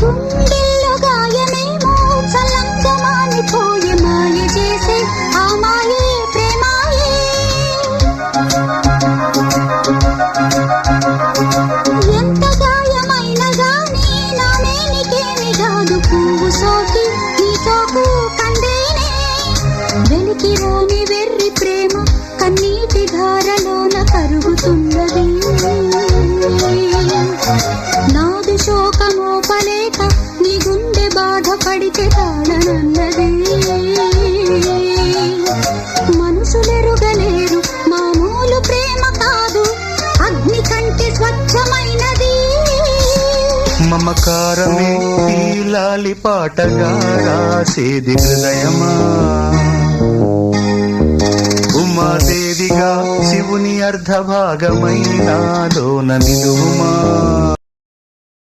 గుండెల్లో గాయమేమో చల్లంగా మానిపోయే మాయ చేసే ఆ మాయే ప్రేమాయే. ఎంత గాయమైన గానీ నా మేనికేమి కాదు పువ్వు సోకి నీ సోకు కందేనే. వెలికి రాని వెర్రి ప్రేమ కన్నీటి ధారలోన కరుగుతున్నది. నాది శోకమోపలేక నీ గుండె బాధపడితే తాళనన్నది. మనసులెరుగలేరు మామూలు ప్రేమ కాదు అగ్ని కంటే స్వచ్ఛమైనది. మమకారమే తీలాలి పాటగా రాసేది హృదయమా. ఉమాదేవిగా శివుని అర్ధభాగమైనాలోన నిలువుమా.